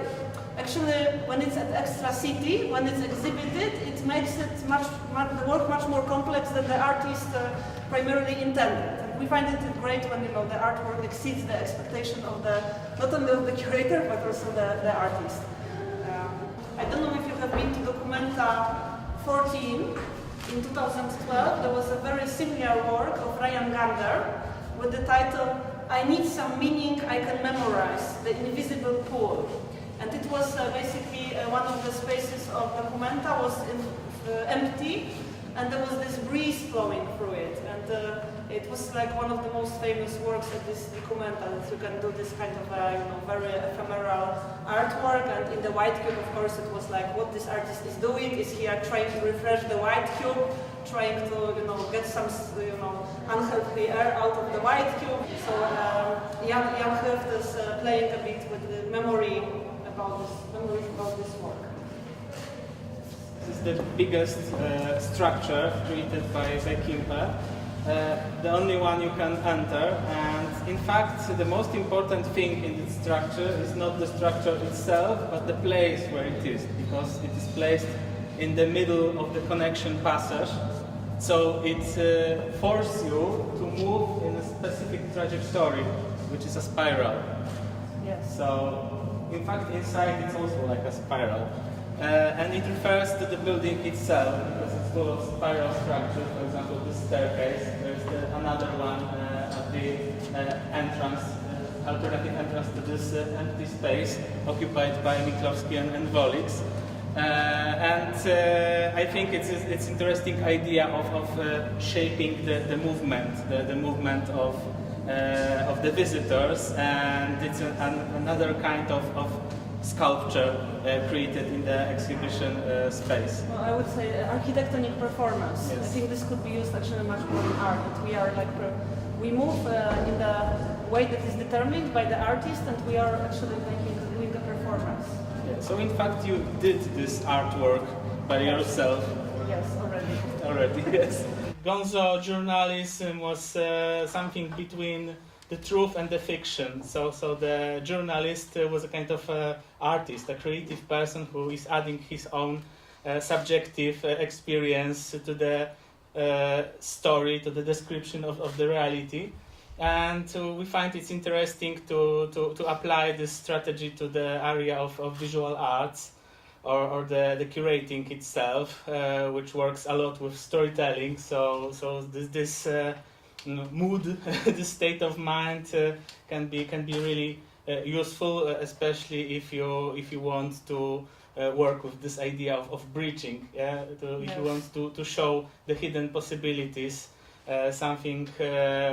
actually, when it's at Extra City, when it's exhibited, it makes it the work much more complex than the artist primarily intended. And we find it great when the artwork exceeds the expectation of not only of the curator, but also the artist. I don't know if you have been to Documenta 14. In 2012, there was a very similar work of Ryan Gander with the title, I Need Some Meaning I Can Memorize, The Invisible Pool. And it was basically one of the spaces of Documenta was empty, and there was this breeze flowing through it. And it was like one of the most famous works at this Documenta, that you can do this kind of very ephemeral artwork. And in the white cube, of course, it was like what this artist is doing is he trying to refresh the white cube, trying to get some unhealthy air out of the white cube. So Jan Hoeft is playing a bit with the memories about this work. This is the biggest structure created by Kimpe. The only one you can enter, and in fact the most important thing in this structure is not the structure itself, but the place where it is, because it is placed in the middle of the connection passage, so it forces you to move in a specific trajectory, which is a spiral. Yes. So in fact inside it's also like a spiral. And it refers to the building itself, because it's full of spiral structures. For example, this staircase, there's another one at the entrance, alternative entrance to this empty space occupied by Miklowski and Woliks. And I think it's interesting idea of shaping the movement, the movement of the visitors, and it's another kind of sculpture created in the exhibition space. Well, I would say architectonic performance. Yes. I think this could be used actually much more in art. That we are like we move in the way that is determined by the artist, and we are actually doing a performance. Yeah. So in fact, you did this artwork by yourself. Yes, Already, yes. Gonzo journalism was something between the truth and the fiction. So the journalist was a kind of artist, a creative person who is adding his own subjective experience to the story, to the description of the reality. And we find it's interesting to apply this strategy to the area of visual arts, or the curating itself, which works a lot with storytelling. So this mood, this state of mind can be really useful, especially if you want to work with this idea of bridging. Yeah, if you want to show the hidden possibilities, something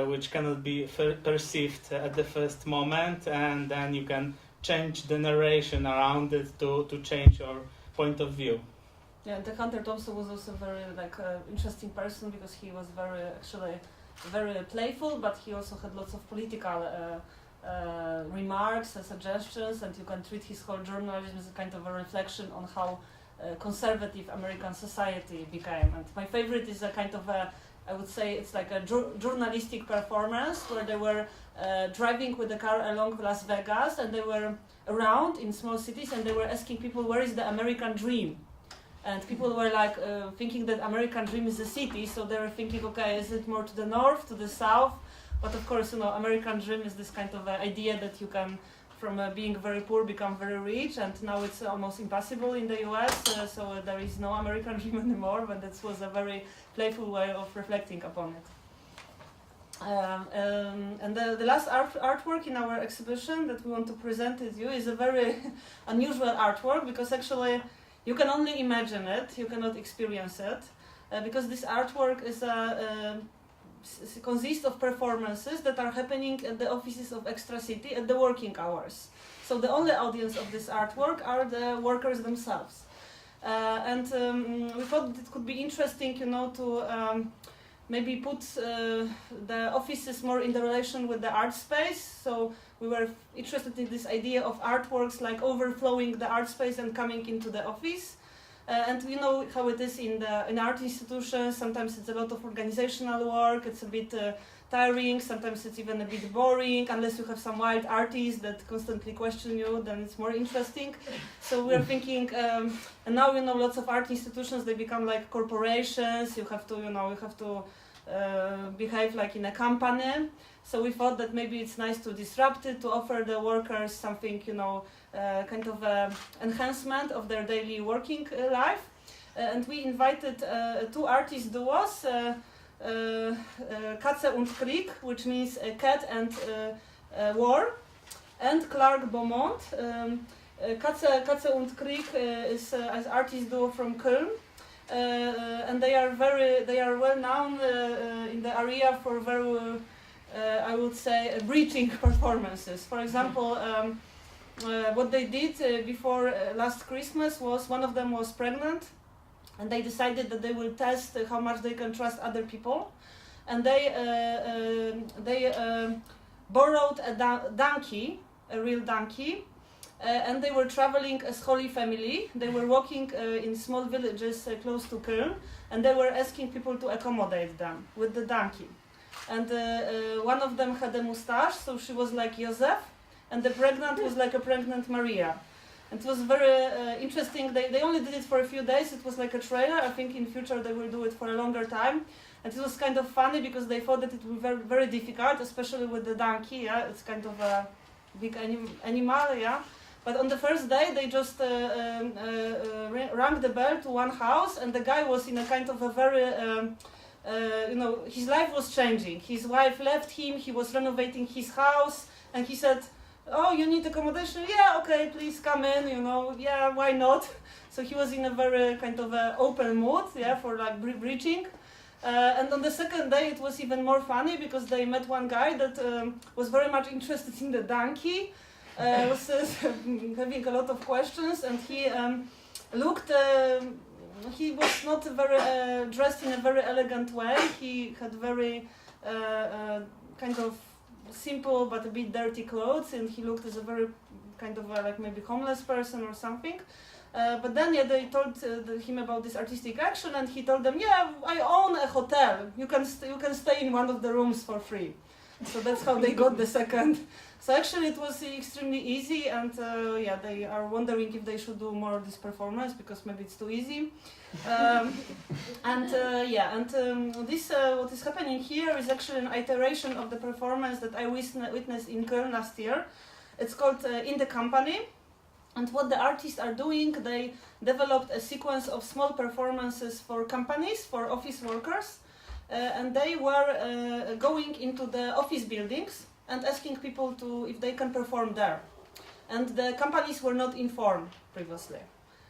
which cannot be perceived at the first moment, and then you can change the narration around it to change your point of view. Yeah, the Hunter Thompson was also very interesting person, because he was very playful, but he also had lots of political remarks and suggestions, and you can treat his whole journalism as a kind of a reflection on how conservative American society became. And my favorite is a kind of I would say it's like a journalistic performance where they were driving with the car along Las Vegas, and they were around in small cities, and they were asking people, where is the American dream? And people were like thinking that American dream is a city, so they were thinking, okay, is it more to the north, to the south? But of course, American dream is this kind of idea that you can, from being very poor, become very rich, and now it's almost impossible in the US, so there is no American dream anymore, but that was a very playful way of reflecting upon it. And the last artwork in our exhibition that we want to present to you is a very unusual artwork, because actually you can only imagine it, you cannot experience it, because this artwork is consists of performances that are happening at the offices of Extra City at the working hours. So the only audience of this artwork are the workers themselves. And we thought it could be interesting, to maybe put the offices more in the relation with the art space. So we were interested in this idea of artworks like overflowing the art space and coming into the office. And we know how it is in art institutions. Sometimes it's a lot of organizational work, it's a bit tiring, sometimes it's even a bit boring, unless you have some wild artists that constantly question you, then it's more interesting. So we're thinking, and now lots of art institutions, they become like corporations, you have to behave like in a company. So we thought that maybe it's nice to disrupt it, to offer the workers something, kind of enhancement of their daily working life. And we invited two artist duos, Katze and Krieg, which means cat and war, and Clark Beaumont. Katze and Krieg is an artist duo from Köln, and they are well known in the area for very I would say breaching performances. For example, what they did before last Christmas was one of them was pregnant, and they decided that they will test how much they can trust other people, and they borrowed a donkey, a real donkey, and they were traveling as Holy Family. They were walking in small villages close to Köln, and they were asking people to accommodate them with the donkey. And one of them had a mustache, so she was like Joseph, and the pregnant was like a pregnant Maria. And it was very interesting. They only did it for a few days. It was like a trailer. I think in future they will do it for a longer time. And it was kind of funny because they thought that it would be very, very difficult, especially with the donkey. Yeah, it's kind of a big animal. Yeah. But on the first day, they just rang the bell to one house, and the guy was in a kind of a very, his life was changing. His wife left him. He was renovating his house, and he said, oh, you need accommodation? Yeah, okay, please come in, you know, yeah, why not? So he was in a very kind of open mood, yeah, for like bridging. And on the second day it was even more funny because they met one guy that was very much interested in the donkey, was having a lot of questions, and he looked, he was not very dressed in a very elegant way. He had very kind of simple but a bit dirty clothes, and he looked as a very kind of like maybe homeless person or something. But then they told him about this artistic action, and he told them, yeah, I own a hotel. You can stay in one of the rooms for free. So that's how they got the second. So actually it was extremely easy, and yeah, they are wondering if they should do more of this performance because maybe it's too easy. This what is happening here is actually an iteration of the performance that I witnessed in Köln last year. It's called In the Company. And what the artists are doing, they developed a sequence of small performances for companies, for office workers, and they were going into the office buildings and asking people if they can perform there. And the companies were not informed previously.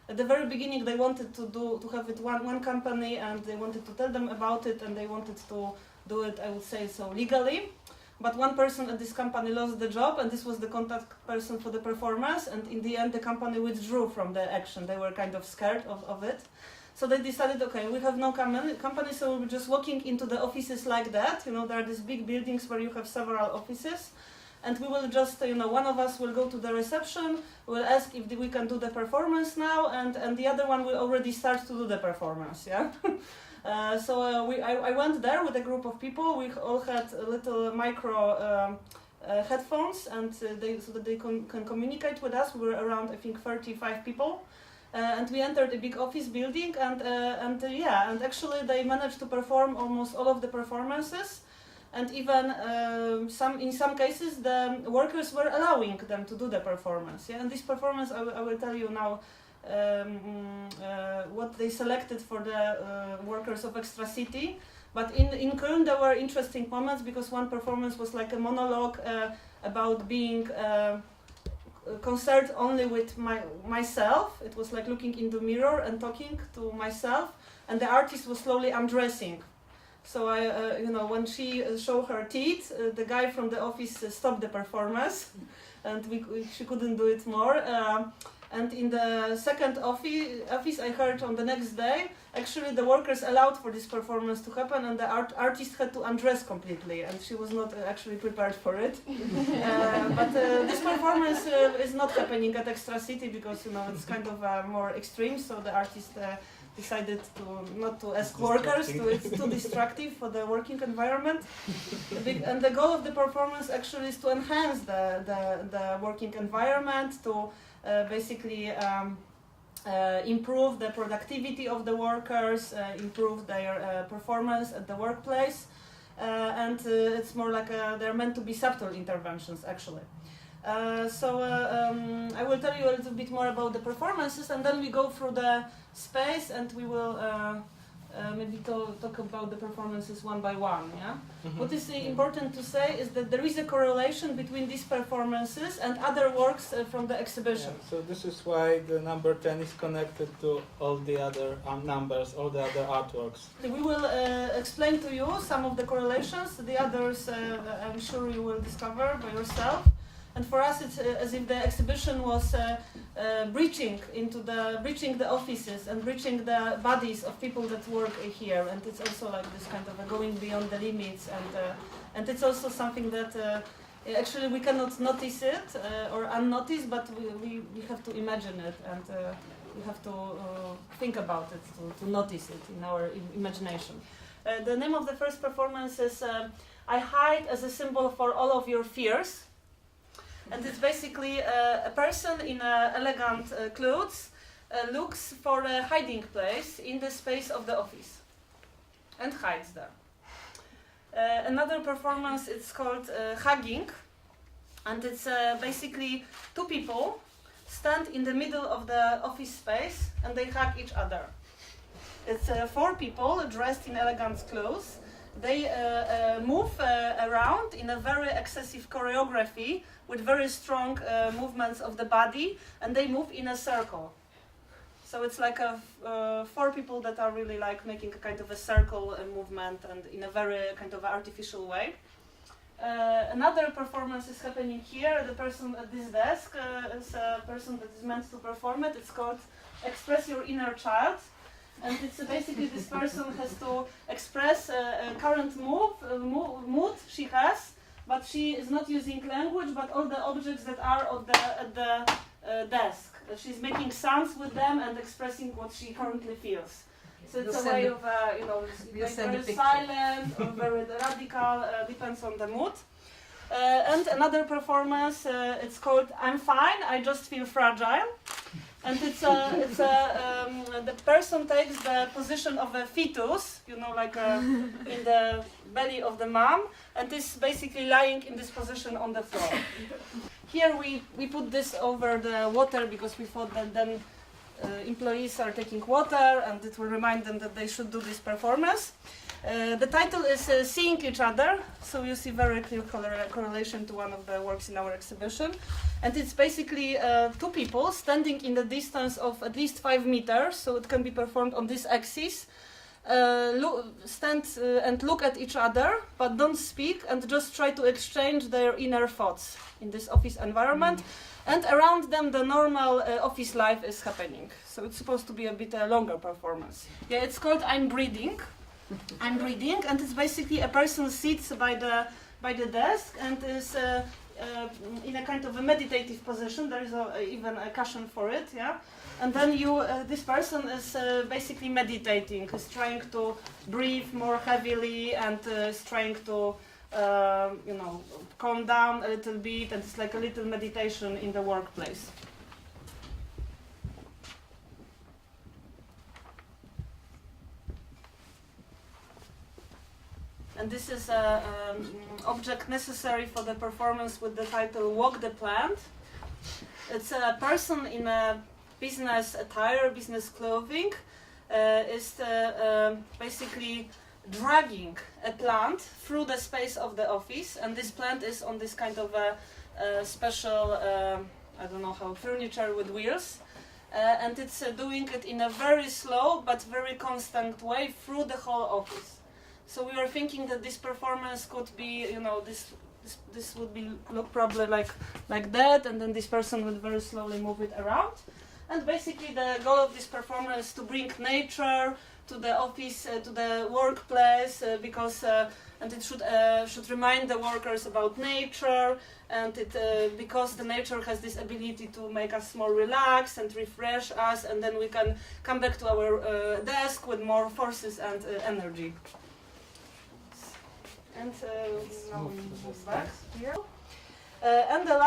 At the very beginning, they wanted to have it one company, and they wanted to tell them about it, and they wanted to do it, I would say, so legally. But one person at this company lost the job, and this was the contact person for the performance, and in the end the company withdrew from the action. They were kind of scared of it. So they decided, okay, we have no company, so we're just walking into the offices like that. You know, there are these big buildings where you have several offices, and we will just, you know, one of us will go to the reception, we'll ask if we can do the performance now, and the other one will already start to do the performance, yeah? I went there with a group of people. We all had little micro headphones, and so that they can communicate with us. We were around, I think, 35 people, and we entered a big office building, and actually they managed to perform almost all of the performances, and even in some cases the workers were allowing them to do the performance. Yeah, and this performance I will tell you now. What they selected for the workers of Extra City, but in Köln there were interesting moments because one performance was like a monologue about being concerned only with myself. It was like looking in the mirror and talking to myself, and the artist was slowly undressing. So when she showed her teeth, the guy from the office stopped the performance, and she couldn't do it more. And in the second office, I heard on the next day, actually the workers allowed for this performance to happen, and the artist had to undress completely, and she was not actually prepared for it. But this performance is not happening at Extra City because, you know, it's kind of more extreme, so the artist decided not to ask workers, it's too destructive for the working environment. And the goal of the performance actually is to enhance the working environment, to basically improve the productivity of the workers, improve their performance at the workplace, and it's more like they're meant to be subtle interventions actually. I will tell you a little bit more about the performances, and then we go through the space, and we will maybe talk about the performances one by one. Yeah. Mm-hmm. What is important to say is that there is a correlation between these performances and other works from the exhibition. Yeah, so this is why the number 10 is connected to all the other numbers, all the other artworks. We will explain to you some of the correlations. The others, I'm sure you will discover by yourself. And for us, it's as if the exhibition was breaching the offices and breaching the bodies of people that work here. And it's also like this kind of going beyond the limits. And it's also something that actually we cannot notice it or unnotice, but we have to imagine it, and we have to think about it to notice it in our imagination. The name of the first performance is I Hide as a Symbol for All of Your Fears. And it's basically a person in elegant clothes looks for a hiding place in the space of the office and hides there. Another performance, it's called Hugging, and it's basically two people stand in the middle of the office space and they hug each other. It's 4 people dressed in elegant clothes. they move around in a very excessive choreography with very strong movements of the body, and they move in a circle. So it's like four people that are really like making a kind of a circle movement and in a very kind of artificial way. Another performance is happening here. The person at this desk is a person that is meant to perform it. It's called Express Your Inner Child. And it's basically this person has to express a current mood she has, but she is not using language, but all the objects that are at the desk. She's making sounds with them and expressing what she currently feels. So it's a way of, very silent or very radical, depends on the mood. And another performance, it's called I'm Fine, I Just Feel Fragile. And the person takes the position of a fetus, like in the belly of the mom, and is basically lying in this position on the floor. Here we put this over the water because we thought that then employees are taking water and it will remind them that they should do this performance. The title is Seeing Each Other, so you see very clear correlation to one of the works in our exhibition. And it's basically two people standing in the distance of at least 5 meters, so it can be performed on this axis. Stand and look at each other, but don't speak, and just try to exchange their inner thoughts in this office environment. And around them the normal office life is happening. So it's supposed to be a bit longer performance. Yeah, it's called I'm Breathing. I'm Breathing, and it's basically a person sits by the desk and is in a kind of a meditative position. There is even a cushion for it, yeah. And then this person is basically meditating, is trying to breathe more heavily and is trying to, calm down a little bit, and it's like a little meditation in the workplace. And this is an object necessary for the performance with the title Walk the Plant. It's a person in a business attire, business clothing, is basically dragging a plant through the space of the office, and this plant is on this kind of a special, furniture with wheels. And it's doing it in a very slow but very constant way through the whole office. So we were thinking that this performance could be, this would be look probably like that, and then this person would very slowly move it around. And basically the goal of this performance is to bring nature to the office, to the workplace, because and it should remind the workers about nature, and because the nature has this ability to make us more relaxed and refresh us, and then we can come back to our desk with more forces and energy. And now we move back here. And the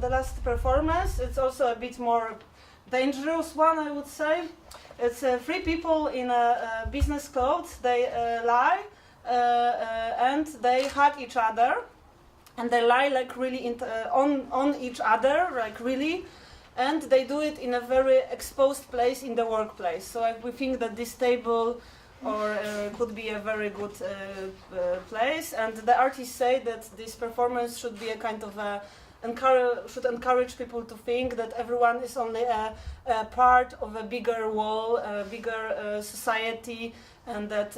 last performance, it's also a bit more dangerous one, I would say. It's 3 people in business clothes. They lie and they hug each other, and they lie like really on each other, like really, and they do it in a very exposed place in the workplace. So we think that this table could be a very good place, and the artists say that this performance should be a kind of should encourage people to think that everyone is only a part of a bigger wall, a bigger society, and that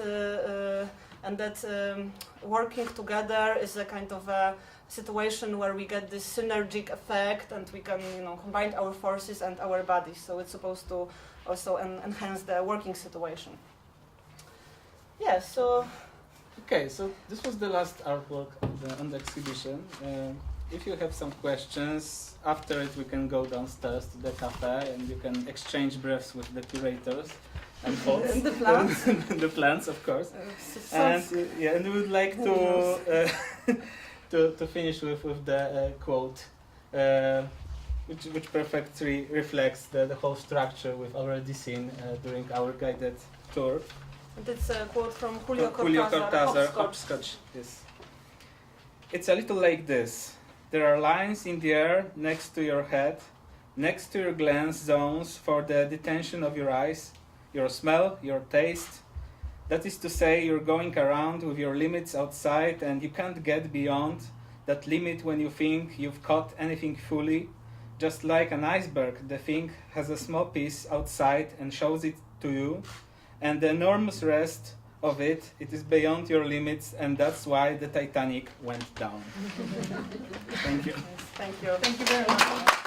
working together is a kind of a situation where we get this synergic effect, and we can combine our forces and our bodies. So it's supposed to also enhance the working situation. Yeah, so... Okay, so this was the last artwork on the exhibition. If you have some questions, after it we can go downstairs to the cafe and you can exchange breaths with the curators and thoughts. And the plants. The plants, of course. And we would like to to finish with the quote, which perfectly reflects the whole structure we've already seen during our guided tour. And it's a quote from Julio Cortázar, Hopscotch. Yes. It's a little like this. There are lines in the air next to your head, next to your glance zones for the detention of your eyes, your smell, your taste. That is to say, you're going around with your limits outside and you can't get beyond that limit when you think you've caught anything fully. Just like an iceberg, the thing has a small piece outside and shows it to you, and the enormous rest of it is beyond your limits, and that's why the Titanic went down. Thank you. Thank you. Thank you very much.